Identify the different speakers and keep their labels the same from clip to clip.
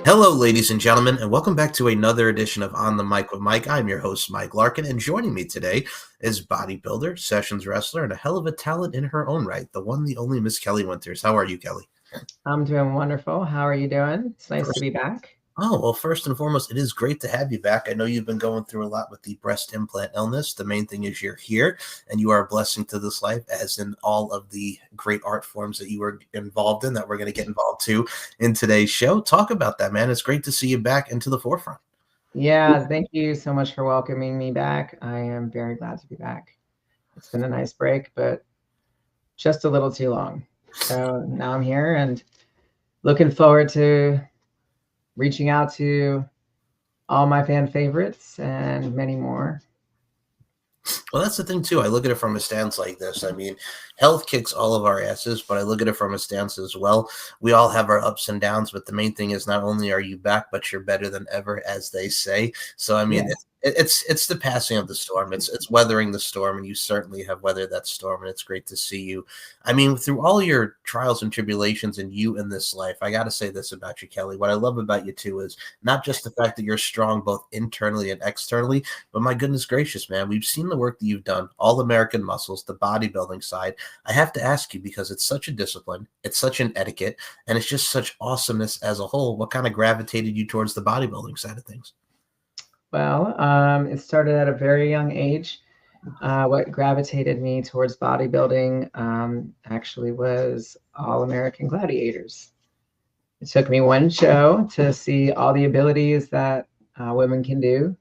Speaker 1: Hello, ladies and gentlemen, and welcome back to another edition of On the Mic with Mike. I'm your host, Mike Larkin, and joining me today is bodybuilder, sessions wrestler, and a hell of a talent in her own right, the one, the only Miss Kelly Winterss. How are you, Kelly?
Speaker 2: I'm doing wonderful. How are you doing? It's nice to
Speaker 1: First,
Speaker 2: be back.
Speaker 1: well, first and foremost, it is great to have you back. I know you've been going through a lot with the breast implant illness. The main thing is you're here, and you are a blessing to this life, as in all of the great art forms that you were involved in that we're going to get involved to in today's show. Talk about that, man. It's great to see you back into the forefront.
Speaker 2: Yeah, thank you so much for welcoming me back. I am very glad to be back. It's been a nice break, but just a little too long. So now I'm here and looking forward to reaching out to all my fan favorites and many more.
Speaker 1: Well, that's the thing too. I look at it from a stance like this. I mean, health kicks all of our asses, but I look at it from a stance as well. We all have our ups and downs, but the main thing is not only are you back, but you're better than ever, as they say. So, I mean,
Speaker 2: Yeah.
Speaker 1: it's the passing of the storm. It's weathering the storm, and you certainly have weathered that storm, and it's great to see you. I mean, through all your trials and tribulations, and you in this life, I got to say this about you, Kelly. What I love about you too is not just the fact that you're strong both internally and externally, but my goodness gracious, man, we've seen the work that you've done, all American muscles, the bodybuilding side. I have to ask you because it's such a discipline, it's such an etiquette, and it's just such awesomeness as a whole. What kind of gravitated you towards the bodybuilding side of things?
Speaker 2: Well, it started at a very young age. What gravitated me towards bodybuilding actually was All American Gladiators. It took me one show to see all the abilities that women can do,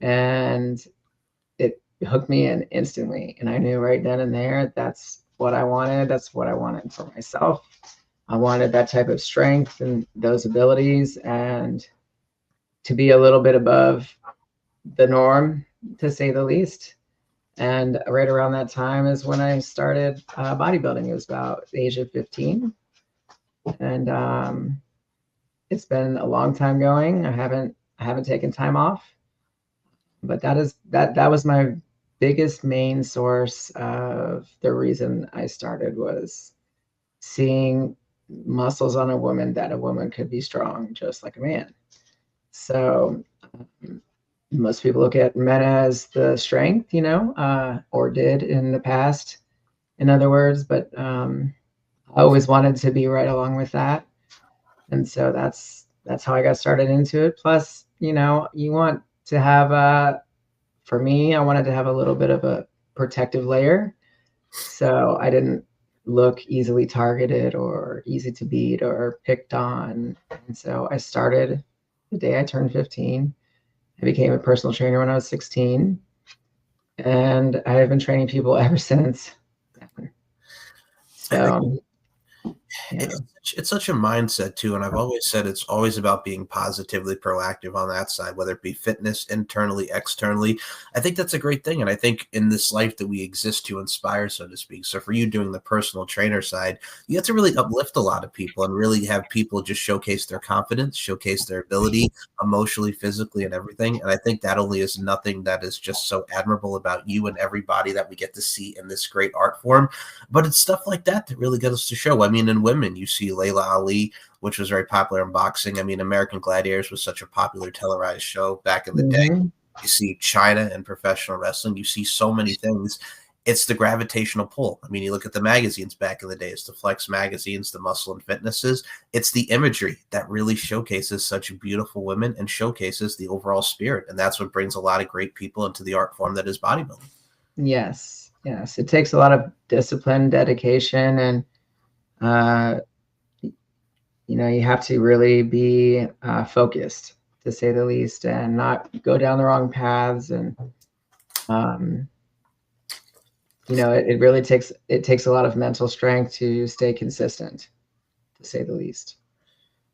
Speaker 2: and it hooked me in instantly. And I knew right then and there that's what I wanted. That's what I wanted for myself. I wanted that type of strength and those abilities, and to be a little bit above the norm, to say the least. And right around that time is when I started bodybuilding. It was about the age of 15, and it's been a long time going. I haven't taken time off, but that was my biggest main source of the reason I started, was seeing muscles on a woman, that a woman could be strong just like a man. So most people look at men as the strength, or did in the past, in other words, but I always wanted to be right along with that. And so that's how I got started into it. Plus, you want to have for me, I wanted to have a little bit of a protective layer, so I didn't look easily targeted or easy to beat or picked on. And so I started the day I turned 15. I became a personal trainer when I was 16, and I have been training people ever since.
Speaker 1: I
Speaker 2: So, yeah.
Speaker 1: it's such a mindset too, and I've always said it's always about being positively proactive on that side, whether it be fitness internally, externally. I think that's a great thing, and I think in this life that we exist to inspire, so to speak. So for you doing the personal trainer side, you have to really uplift a lot of people and really have people just showcase their confidence, showcase their ability emotionally, physically, and everything. And I think that only is nothing that is just so admirable about you and everybody that we get to see in this great art form. But it's stuff like that that really gets us to show. I mean, in women, you see Layla Ali, which was very popular in boxing. I mean, American Gladiators was such a popular televised show back in the day.
Speaker 2: Hmm.
Speaker 1: You see China in professional wrestling. You see so many things. It's the gravitational pull. I mean, you look at the magazines back in the days, the Flex magazines, the Muscle and Fitnesses. It's the imagery that really showcases such beautiful women and showcases the overall spirit. And that's what brings a lot of great people into the art form that is bodybuilding.
Speaker 2: Yes, yes. It takes a lot of discipline, dedication, and uh, you have to really be focused, to say the least, and not go down the wrong paths. And um, it really takes a lot of mental strength to stay consistent, to say the least.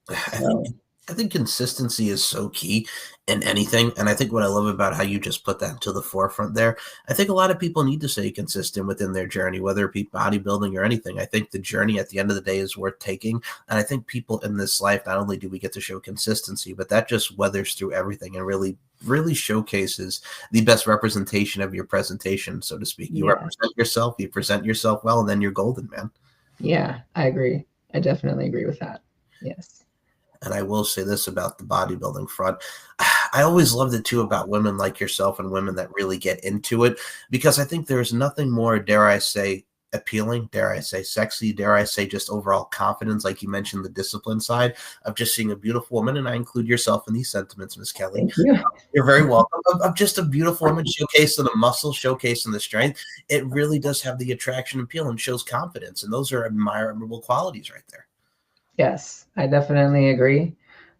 Speaker 1: I think
Speaker 2: So
Speaker 1: I think consistency is so key in anything. And I think what I love about how you just put that to the forefront there, I think a lot of people need to stay consistent within their journey, whether it be bodybuilding or anything. I think the journey at the end of the day is worth taking. And I think people in this life, not only do we get to show consistency, but that just weathers through everything and really showcases the best representation of your presentation, so to speak. You
Speaker 2: yeah,
Speaker 1: represent yourself, you present yourself well, and then you're golden, man.
Speaker 2: yeah, I agree. I definitely agree with that. Yes.
Speaker 1: And I will say this about the bodybuilding front. I always loved it too about women like yourself and women that really get into it, because I think there's nothing more, dare I say, appealing, dare I say, sexy, dare I say, just overall confidence, like you mentioned, the discipline side of just seeing a beautiful woman. And I include yourself in these sentiments, Miss Kelly.
Speaker 2: Thank you.
Speaker 1: You're very welcome. Of just a beautiful woman, showcasing the muscle, showcasing the strength. It really does have the attraction and appeal and shows confidence. And those are admirable qualities right there.
Speaker 2: Yes, I definitely agree.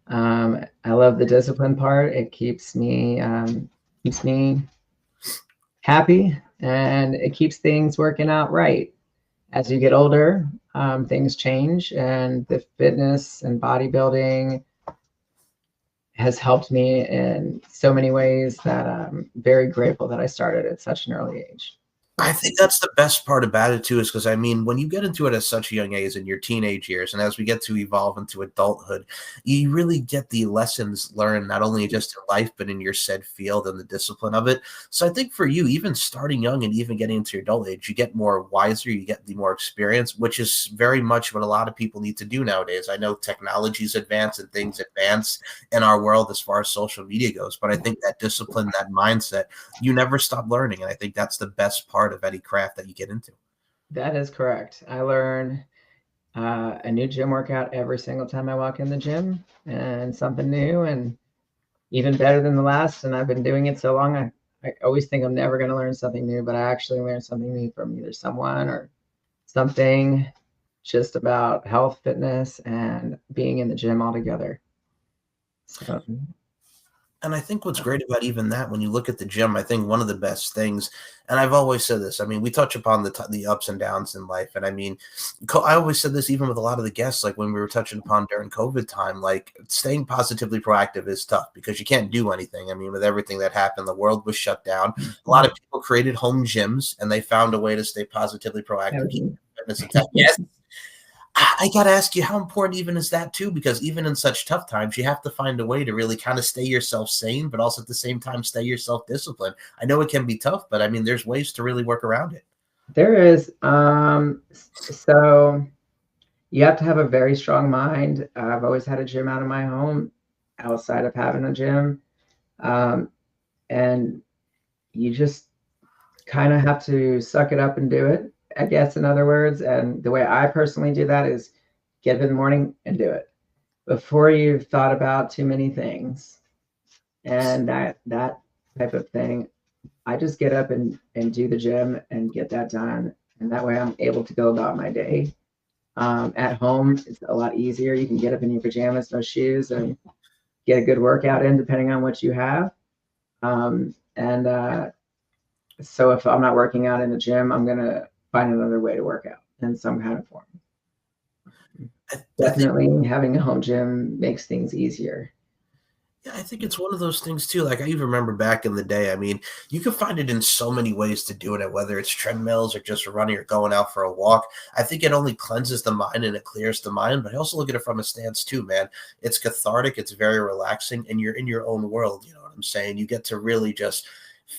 Speaker 2: I love the discipline part. It keeps me happy, and it keeps things working out right. As you get older, things change, and the fitness and bodybuilding has helped me in so many ways that I'm very grateful that I started at such an early age.
Speaker 1: I think that's the best part about it too, is because I mean, when you get into it at such a young age in your teenage years, and as we get to evolve into adulthood, you really get the lessons learned not only just in life but in your said field and the discipline of it. So I think for you, even starting young and even getting into your adult age, you get more wiser, you get the more experience, which is very much what a lot of people need to do nowadays. I know technology's advanced and things advance in our world as far as social media goes, but I think that discipline, that mindset, you never stop learning, and I think that's the best part of any craft that you get into.
Speaker 2: That is correct. I learn a new gym workout every single time I walk in the gym, and something new and even better than the last. And I've been doing it so long, I always think I'm never going to learn something new, but I actually learn something new from either someone or something, just about health, fitness, and being in the gym altogether. So
Speaker 1: And I think what's great about even that, when you look at the gym, I think one of the best things, and I've always said this, I mean, we touch upon the ups and downs in life. And I mean, I always said this even with a lot of the guests, like when we were touching upon during COVID time, like staying positively proactive is tough because you can't do anything. I mean, with everything that happened, the world was shut down. A lot of people created home gyms and they found a way to stay positively proactive, keep fitness intact. Yes. I got to ask you, how important even is that too? Because even in such tough times, you have to find a way to really kind of stay yourself sane, but also at the same time, stay yourself disciplined. I know it can be tough, but I mean, there's ways to really work around it.
Speaker 2: there is, so you have to have a very strong mind. I've always had a gym out of my home outside of having a gym. Um, and you just kind of have to suck it up and do it, I guess, in other words. And the way I personally do that is get up in the morning and do it before you've thought about too many things. And that type of thing, I just get up and do the gym and get that done. And that way I'm able to go about my day. At home, it's a lot easier. You can get up in your pajamas, no shoes, and get a good workout in depending on what you have. And so if I'm not working out in the gym, I'm going to find another way to work out in some kind of form.
Speaker 1: I think
Speaker 2: Definitely having a home gym makes things easier.
Speaker 1: Yeah, I think it's one of those things too. Like I even remember back in the day, I mean, you can find it in so many ways to do it, whether it's treadmills or just running or going out for a walk. I think it only cleanses the mind and it clears the mind, but I also look at it from a stance too, man. It's cathartic, it's very relaxing, and you're in your own world. You know what I'm saying? You get to really just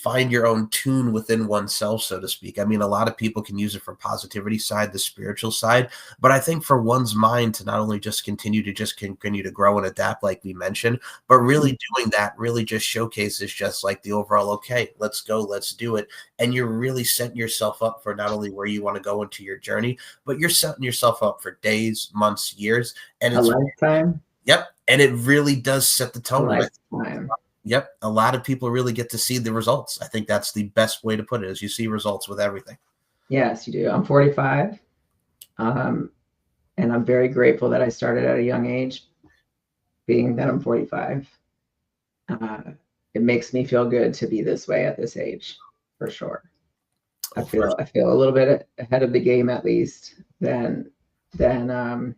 Speaker 1: find your own tune within oneself, so to speak. I mean, a lot of people can use it for positivity side, the spiritual side, but I think for one's mind to not only just continue to grow and adapt, like we mentioned, but really doing that really just showcases just like the overall, okay, let's go, let's do it. And you're really setting yourself up for not only where you want to go into your journey, but you're setting yourself up for days, months, years. And
Speaker 2: A
Speaker 1: it's,
Speaker 2: lifetime?
Speaker 1: yep. And it really does set the
Speaker 2: A
Speaker 1: tone.
Speaker 2: lifetime.
Speaker 1: Yep. A lot of people really get to see the results. I think that's the best way to put it, is you see results with everything.
Speaker 2: Yes, you do. I'm 45, and I'm very grateful that I started at a young age, being that I'm 45. Uh, it makes me feel good to be this way at this age, for sure. I feel a little bit ahead of the game, at least, than some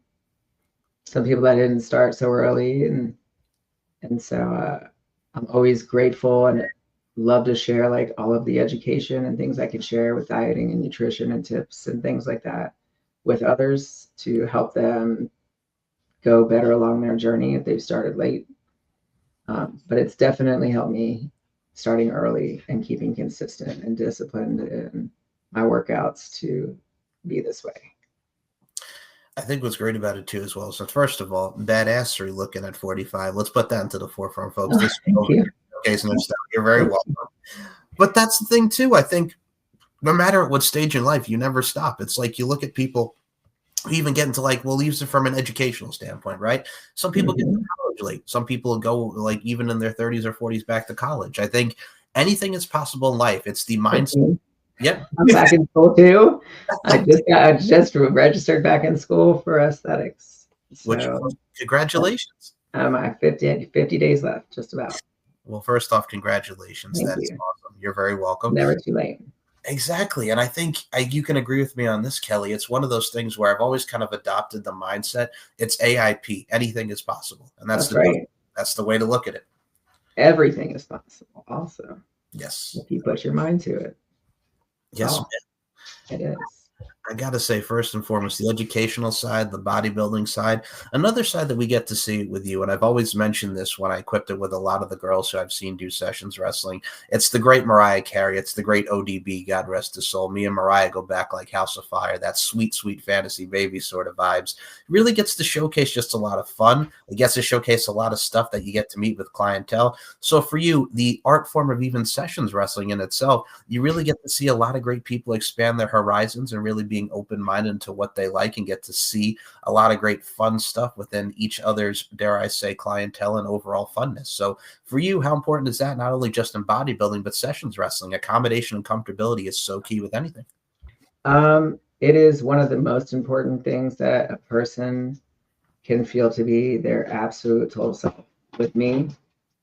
Speaker 2: people that didn't start so early. And so I'm always grateful and love to share like all of the education and things I can share with dieting and nutrition and tips and things like that with others to help them go better along their journey if they've started late. But it's definitely helped me starting early and keeping consistent and disciplined in my workouts to be this way.
Speaker 1: I think what's great about it too, as well. So first of all, badassery looking at 45. Let's put that into the forefront, folks.
Speaker 2: Oh,
Speaker 1: This is
Speaker 2: thank
Speaker 1: over
Speaker 2: you.
Speaker 1: here showcasing their stuff. You're very welcome. But that's the thing too. I think no matter at what stage in life, you never stop. It's like you look at people who even get into like, we'll use it from an educational standpoint, right? Some people get to
Speaker 2: Mhm.
Speaker 1: college late. Some people go like even in their 30s or 40s back to college. I think anything is possible in life. It's the mindset.
Speaker 2: 15.
Speaker 1: Yep.
Speaker 2: I'm back in school too. I just registered back in school for aesthetics.
Speaker 1: Which
Speaker 2: So
Speaker 1: congratulations.
Speaker 2: I'm at 50 days left, just about.
Speaker 1: Well, first off, congratulations.
Speaker 2: Thank
Speaker 1: That is
Speaker 2: you.
Speaker 1: awesome. You're very welcome.
Speaker 2: Never too late.
Speaker 1: Exactly. And I think you can agree with me on this, Kelly. It's one of those things where I've always kind of adopted the mindset. It's AIP. Anything is possible. And
Speaker 2: That's right.
Speaker 1: that's the way to look at it.
Speaker 2: Everything is possible, also,
Speaker 1: Yes.
Speaker 2: if you put your mind to it.
Speaker 1: Yes,
Speaker 2: Oh, it is.
Speaker 1: I got to say, first and foremost, the educational side, the bodybuilding side, another side that we get to see with you. And I've always mentioned this when I equipped it with a lot of the girls who I've seen do sessions wrestling. It's the great Mariah Carey. It's the great ODB, God rest his soul. Me and Mariah go back like House of Fire, that sweet, sweet fantasy baby sort of vibes. Really gets to showcase just a lot of fun. It gets to showcase a lot of stuff that you get to meet with clientele. So for you, the art form of even sessions wrestling in itself, you really get to see a lot of great people expand their horizons and really being open-minded to what they like and get to see a lot of great fun stuff within each other's, dare I say, clientele and overall funness. So for you, how important is that? Not only just in bodybuilding, but sessions wrestling, accommodation and comfortability is so key with anything.
Speaker 2: It is one of the most important things that a person can feel to be their absolute total self. With me,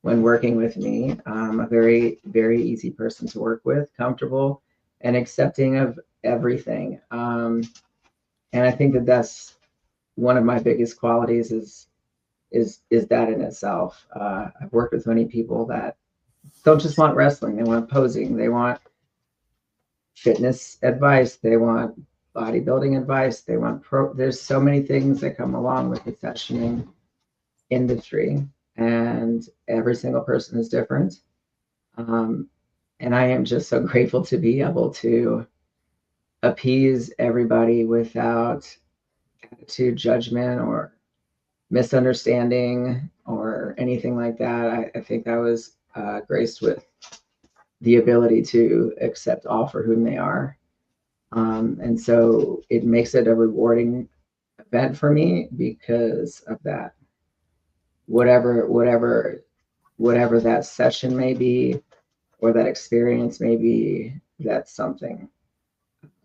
Speaker 2: when working with me, I'm a very, very easy person to work with, comfortable and accepting of everything. And I think that that's one of my biggest qualities is that in itself. I've worked with many people that don't just want wrestling; they want posing, they want fitness advice, they want bodybuilding advice, they want There's so many things that come along with the sessioning industry, and every single person is different. Um, and I am just so grateful to be able to appease everybody without attitude, judgment, or misunderstanding or anything like that. I think I was graced with the ability to accept all for whom they are. And so it makes it a rewarding event for me because of that. Whatever that session may be or that experience may be, that's something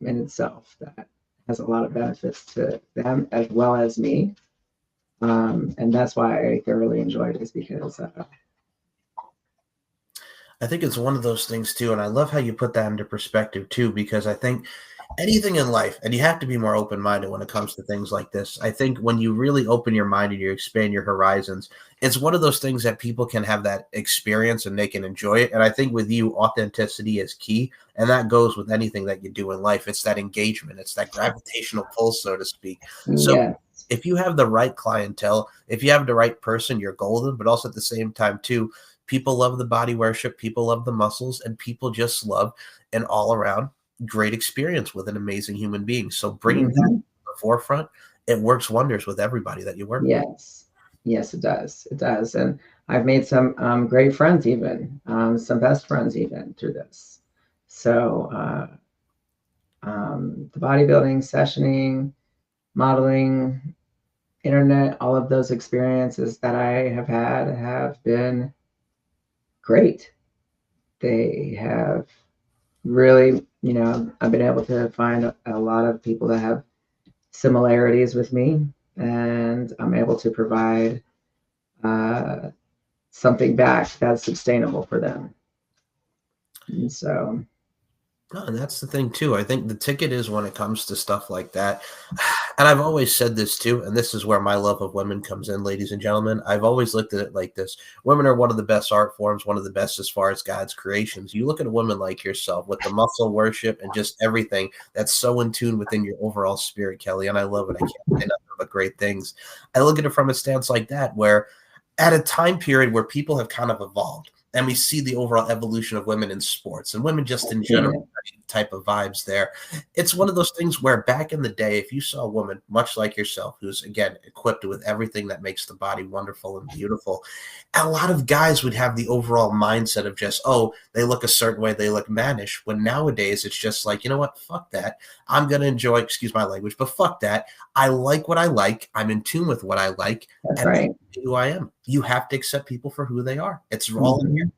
Speaker 2: in itself that has a lot of benefits to them as well as me. And that's why I thoroughly enjoyed it, is because
Speaker 1: I think it's one of those things too, and I love how you put that into perspective too, because I think anything in life, and you have to be more open-minded when it comes to things like this. I think when you really open your mind and you expand your horizons, it's one of those things that people can have that experience and they can enjoy it. And I think with you, authenticity is key, and that goes with anything that you do in life. It's that engagement, it's that gravitational pull, so to speak. So
Speaker 2: yeah,
Speaker 1: if you have the right clientele, if you have the right person, you're golden. But also at the same time, too, people love the body worship, people love the muscles, and people just love an all around great experience with an amazing human being. So bringing that
Speaker 2: hmm
Speaker 1: to the forefront, it works wonders with everybody that you work with.
Speaker 2: yes, it does. It does. And I've made some great friends, even some best friends, even through this. So the bodybuilding, sessioning, modeling, internet, all of those experiences that I have had have been great. They have really, I've been able to find a lot of people that have similarities with me, and I'm able to provide uh, something back that's sustainable for them. And so,
Speaker 1: No, and that's the thing too. I think the ticket is when it comes to stuff like that. And I've always said this too, and this is where my love of women comes in, ladies and gentlemen. I've always looked at it like this. Women are one of the best art forms, one of the best as far as God's creations. You look at a woman like yourself with the muscle worship and just everything that's so in tune within your overall spirit, Kelly, and I love it. I can't say nothing but great things. I look at it from a stance like that, where at a time period where people have kind of evolved, and we see the overall evolution of women in sports and women just in
Speaker 2: yeah,
Speaker 1: general. type of vibes there. It's one of those things where back in the day, if you saw a woman much like yourself, who's again equipped with everything that makes the body wonderful and beautiful, a lot of guys would have the overall mindset of just, oh, they look a certain way, they look mannish. When nowadays it's just like, you know what, fuck that. I'm gonna enjoy, excuse my language, but fuck that. I like what I like. I'm in tune with what I like,
Speaker 2: That's
Speaker 1: and
Speaker 2: right.
Speaker 1: that's who I am. You have to accept people for who they are. It's all in here.
Speaker 2: Mhm.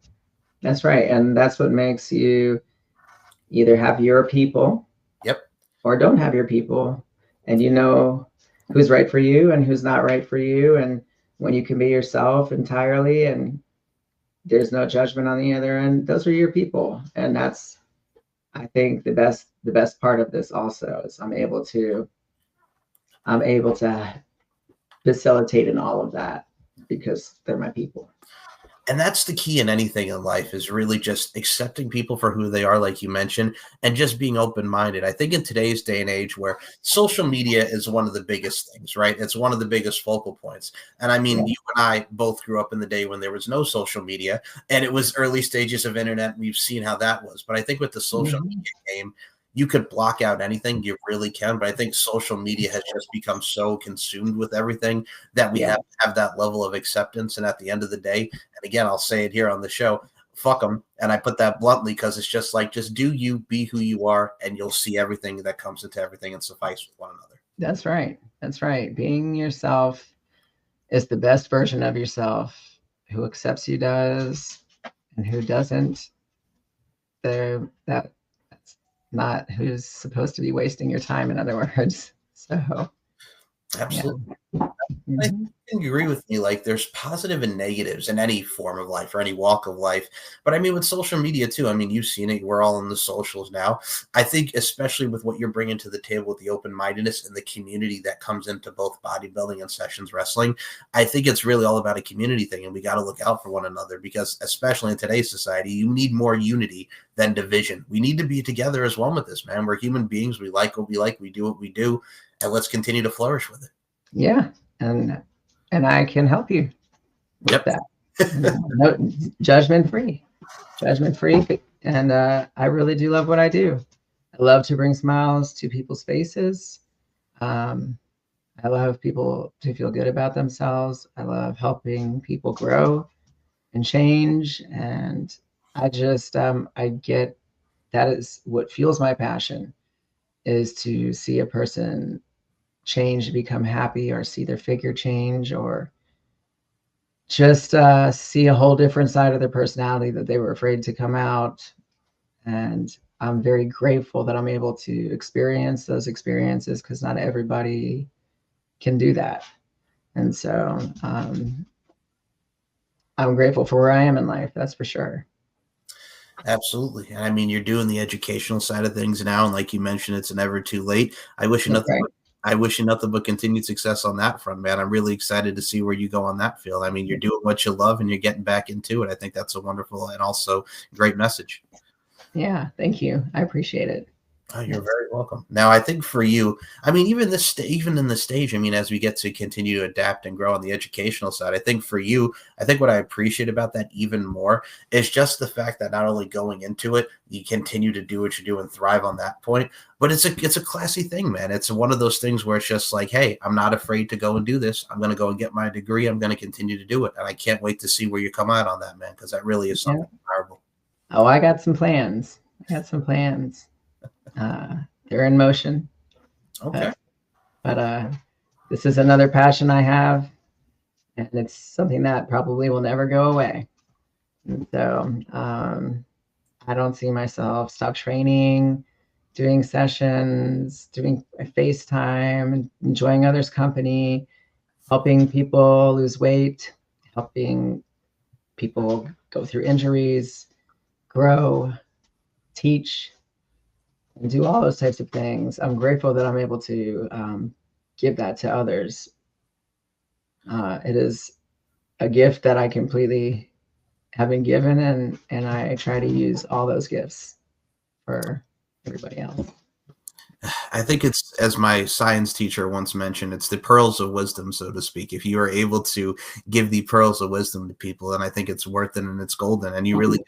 Speaker 2: That's right. And that's what makes you either have your people
Speaker 1: Yep.
Speaker 2: or don't have your people. And you know who's right for you and who's not right for you. And when you can be yourself entirely and there's no judgment on the other end, those are your people. And that's, I think, the best part of this also is I'm able to facilitate in all of that because they're my people.
Speaker 1: And that's the key in anything in life, is really just accepting people for who they are, like you mentioned, and just being open-minded. I think in today's day and age where social media is one of the biggest things, right? It's one of the biggest focal points. And I
Speaker 2: Yeah.
Speaker 1: mean, you and I both grew up in the day when there was no social media and it was early stages of internet. We've seen how that was. But I think with the social
Speaker 2: Mhm.
Speaker 1: media game, you could block out anything, you really can. But I think social media has just become so consumed with everything that we
Speaker 2: Yeah.
Speaker 1: have that level of acceptance. And at the end of the day, and again, I'll say it here on the show, fuck them. And I put that bluntly because it's just like, just do you, be who you are, and you'll see everything that comes into everything and suffice with one another.
Speaker 2: That's right. That's right. Being yourself is the best version of yourself. Who accepts you does, and who doesn't, that's not who's supposed to be wasting your time, in other words. So yeah.
Speaker 1: Absolutely. I
Speaker 2: Mhm.
Speaker 1: think you agree with me. Like, there's positive and negatives in any form of life or any walk of life. But I mean, with social media too, I mean, you've seen it. We're all in the socials now. I think, especially with what you're bringing to the table with the open mindedness and the community that comes into both bodybuilding and sessions wrestling, I think it's really all about a community thing. And we got to look out for one another because, especially in today's society, you need more unity than division. We need to be together as one with this, man. We're human beings. We like what we like. We do what we do. And let's continue to flourish with it.
Speaker 2: Yeah, and I can help you with
Speaker 1: Yep.
Speaker 2: that. No, judgment free, judgment free, and I really do love what I do. I love to bring smiles to people's faces. Um, I love people to feel good about themselves. I love helping people grow and change, and I get that is what fuels my passion is to see a person change, become happy, or see their figure change, or just see a whole different side of their personality that they were afraid to come out. And I'm very grateful that I'm able to experience those experiences because not everybody can do that. And so I'm grateful for where I am in life. That's for sure.
Speaker 1: Absolutely. And I mean, you're doing the educational side of things now. And like you mentioned, it's never too late.
Speaker 2: That's right.
Speaker 1: I wish you nothing but continued success on that front, man. I'm really excited to see where you go on that field. I mean, you're doing what you love and you're getting back into it. I think that's a wonderful and also great message.
Speaker 2: Yeah. Thank you. I appreciate it.
Speaker 1: Oh, you're
Speaker 2: Yes.
Speaker 1: very welcome. Now, I think for you, I mean, even in the stage, I mean, as we get to continue to adapt and grow on the educational side, I think for you, I think what I appreciate about that even more is just the fact that not only going into it, you continue to do what you do and thrive on that point, but it's a classy thing, man. It's one of those things where it's just like, hey, I'm not afraid to go and do this. I'm going to go and get my degree. I'm going to continue to do it, and I can't wait to see where you come out on that, man, because that really is
Speaker 2: Yeah.
Speaker 1: something admirable.
Speaker 2: Oh, I got some plans. I got some plans. They're in motion,
Speaker 1: Okay.
Speaker 2: but this is another passion I have, and it's something that probably will never go away. And so I don't see myself stop training, doing sessions, doing FaceTime, enjoying others' company, helping people lose weight, helping people go through injuries, grow, teach, and do all those types of things. I'm grateful that I'm able to give that to others. It is a gift that I completely have been given, and I try to use all those gifts for everybody else.
Speaker 1: I think it's, as my science teacher once mentioned, it's the pearls of wisdom, so to speak. If you are able to give the pearls of wisdom to people, then I think it's worth it and it's golden. And you really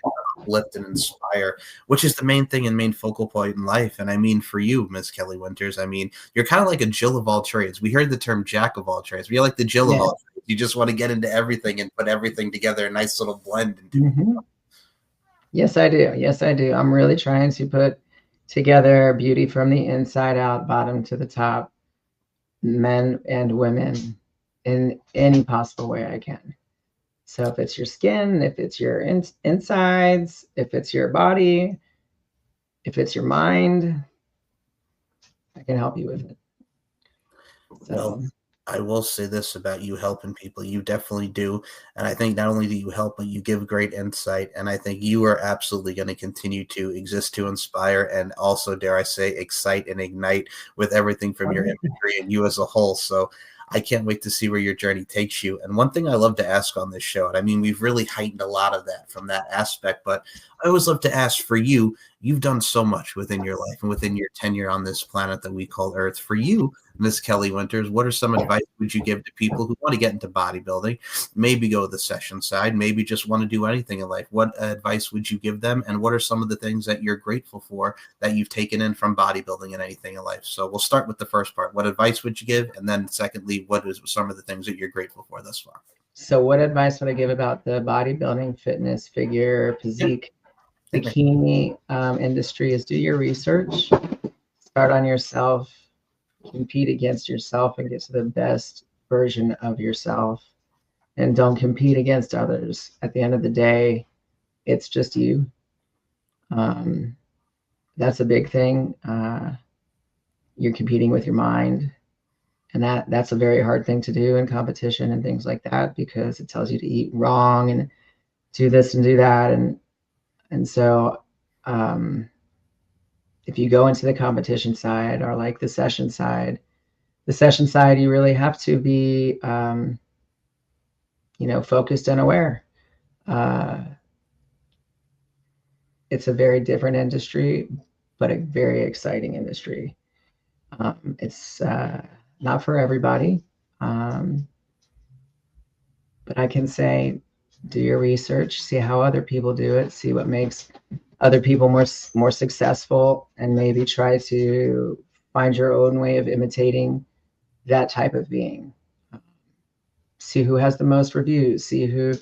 Speaker 1: uplift and inspire, which is the main thing and main focal point in life. And I mean, for you, Miss Kelly Winterss, I mean, you're kind of like a Jill of all trades. We heard the term Jack of all trades. You're like the Jill of
Speaker 2: Yeah.
Speaker 1: all trades. You just want to get into everything and put everything together, a nice little blend and do it.
Speaker 2: Mm-hmm. Yes, I do. Yes, I do. I'm really trying to put together beauty from the inside out, bottom to the top, men and women in any possible way I can. So if it's your skin, if it's your insides, if it's your body, if it's your mind, I can help you with it. So.
Speaker 1: Well, I will say this about you helping people. You definitely do. And I think not only do you help, but you give great insight. And I think you are absolutely going to continue to exist to inspire and also, dare I say, excite and ignite with everything from your imagery and you as a whole. So I can't wait to see where your journey takes you. And one thing I love to ask on this show, and I mean, we've really heightened a lot of that from that aspect, but I always love to ask for you, you've done so much within your life and within your tenure on this planet that we call Earth. For you, Miss Kelly Winterss, what are some advice would you give to people who want to get into bodybuilding, maybe go the session side, maybe just want to do anything in life? What advice would you give them? And what are some of the things that you're grateful for that you've taken in from bodybuilding and anything in life? So we'll start with the first part. What advice would you give? And then secondly, what is some of the things that you're grateful for thus far?
Speaker 2: So what advice would I give about the bodybuilding, fitness, figure, physique, bikini industry is do your research, start on yourself, compete against yourself and get to the best version of yourself, and don't compete against others. At the end of the day, it's just you. That's a big thing. You're competing with your mind, and that's a very hard thing to do in competition and things like that, because it tells you to eat wrong and do this and do that. And so if you go into the competition side or like the session side, you really have to be, focused and aware. It's a very different industry, but a very exciting industry. It's not for everybody, but I can say do your research, see how other people do it, see what makes other people more successful, and maybe try to find your own way of imitating that type of being. See who has the most reviews, see who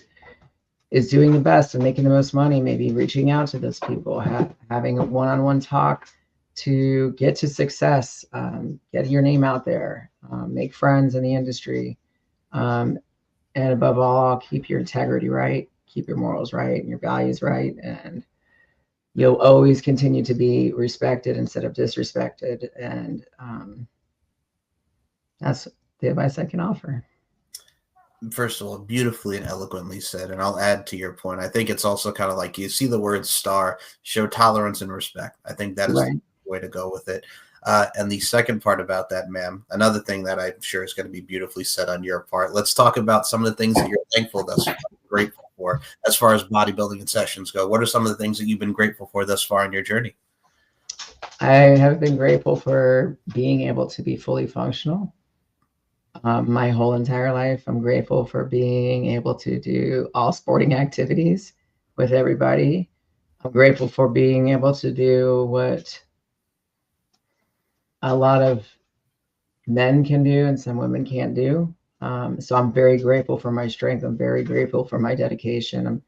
Speaker 2: is doing the best and making the most money, maybe reaching out to those people, having a one-on-one talk to get to success, get your name out there, make friends in the industry, and above all, keep your integrity right, keep your morals right, and your values right, and you'll always continue to be respected instead of disrespected. And that's the advice I can offer.
Speaker 1: First of all, beautifully and eloquently said. And I'll add to your point. I think it's also kind of like you see the word star, show tolerance and respect. I think that is
Speaker 2: Right.
Speaker 1: the way to go with it. And the second part about that, ma'am, another thing that I'm sure is going to be beautifully said on your part. Let's talk about some of the things that you're thankful thus far, grateful for, as far as bodybuilding and sessions go. What are some of the things that you've been grateful for thus far in your journey?
Speaker 2: I have been grateful for being able to be fully functional. My whole entire life, I'm grateful for being able to do all sporting activities with everybody. I'm grateful for being able to do what a lot of men can do and some women can't do. So I'm very grateful for my strength. I'm very grateful for my dedication. I'm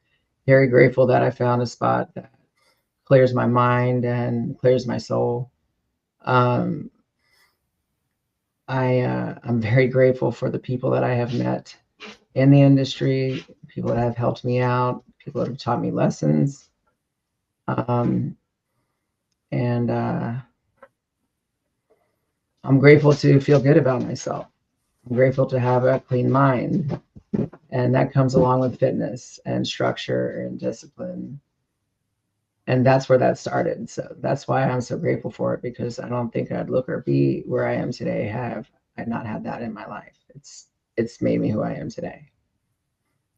Speaker 2: very grateful that I found a spot that clears my mind and clears my soul. I'm very grateful for the people that I have met in the industry, people that have helped me out, people that have taught me lessons. And I'm grateful to feel good about myself. I'm grateful to have a clean mind. And that comes along with fitness and structure and discipline. And that's where that started. So that's why I'm so grateful for it, because I don't think I'd look or be where I am today have I not had that in my life. It's made me who I am today.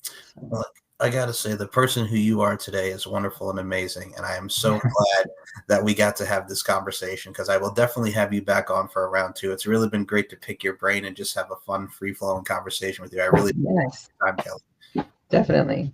Speaker 2: So.
Speaker 1: Well, I got to say, the person who you are today is wonderful and amazing. And I am so glad that we got to have this conversation, because I will definitely have you back on for a round two. It's really been great to pick your brain and just have a fun, free-flowing conversation with you. I really
Speaker 2: Yes.
Speaker 1: time, Kelly.
Speaker 2: Definitely.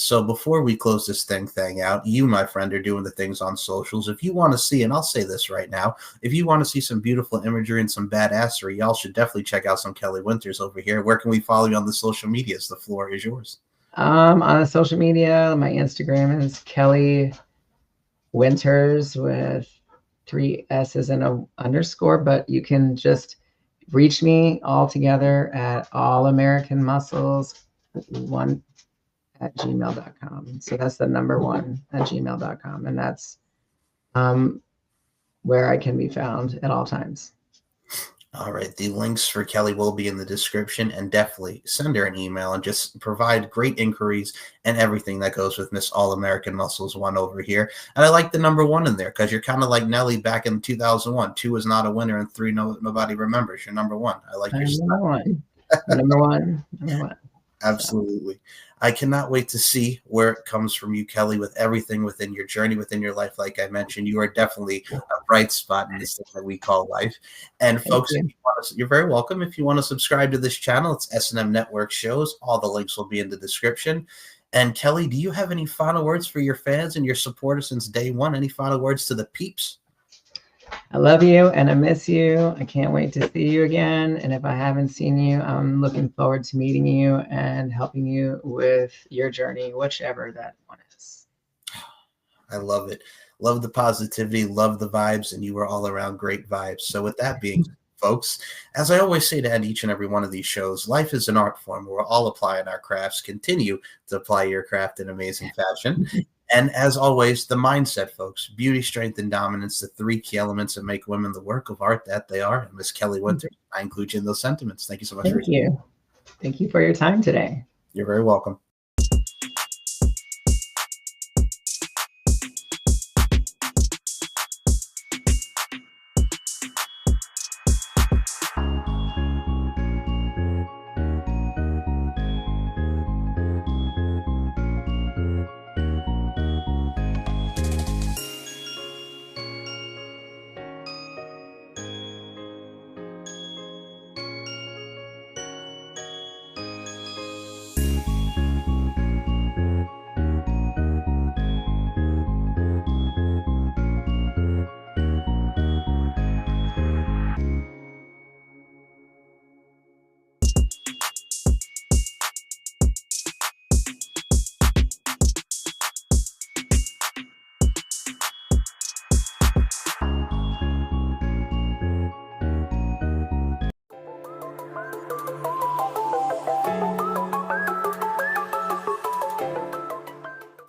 Speaker 1: So before we close this thing out, you, my friend, are doing the things on socials. If you want to see, and I'll say this right now, if you want to see some beautiful imagery and some badassery, y'all should definitely check out some Kelly Winterss over here. Where can we follow you on the social medias? The floor is yours.
Speaker 2: On social media, my Instagram is Kelly Winterss with 3 S's and a underscore, but you can just reach me all together at All American Muscles one at gmail.com. So that's the number one at gmail.com. And that's where I can be found at all times.
Speaker 1: All right. The links for Kelly will be in the description, and definitely send her an email and just provide great inquiries and everything that goes with Miss All American Muscles 1 over here. And I like the number 1 in there because you're kind of like Nelly back in 2001. 2 is not a winner and 3 nobody remembers. You're number 1. I like your
Speaker 2: number one. Number one. Number one.
Speaker 1: Absolutely. So. I cannot wait to see where it comes from you, Kelly, with everything within your journey, within your life. Like I mentioned, you are definitely a bright spot in this thing that we call life. And folks, you're very welcome. If you want to subscribe to this channel, it's S&M Network Shows. All the links will be in the description. And Kelly, do you have any final words for your fans and your supporters since day one? Any final words to the peeps?
Speaker 2: I love you and I miss you. I can't wait to see you again. And if I haven't seen you, I'm looking forward to meeting you and helping you with your journey, whichever that one is.
Speaker 1: I love it. Love the positivity, love the vibes, and you were all around great vibes. So with that being said, folks, as I always say to end each and every one of these shows, life is an art form where we're all applying our crafts. Continue to apply your craft in amazing fashion. And as always, the mindset, folks, beauty, strength, and dominance, the 3 key elements that make women the work of art that they are. And Miss Kelly Winterss, I include you in those sentiments. Thank you so much.
Speaker 2: Thank you. Thank you for your time today.
Speaker 1: You're very welcome.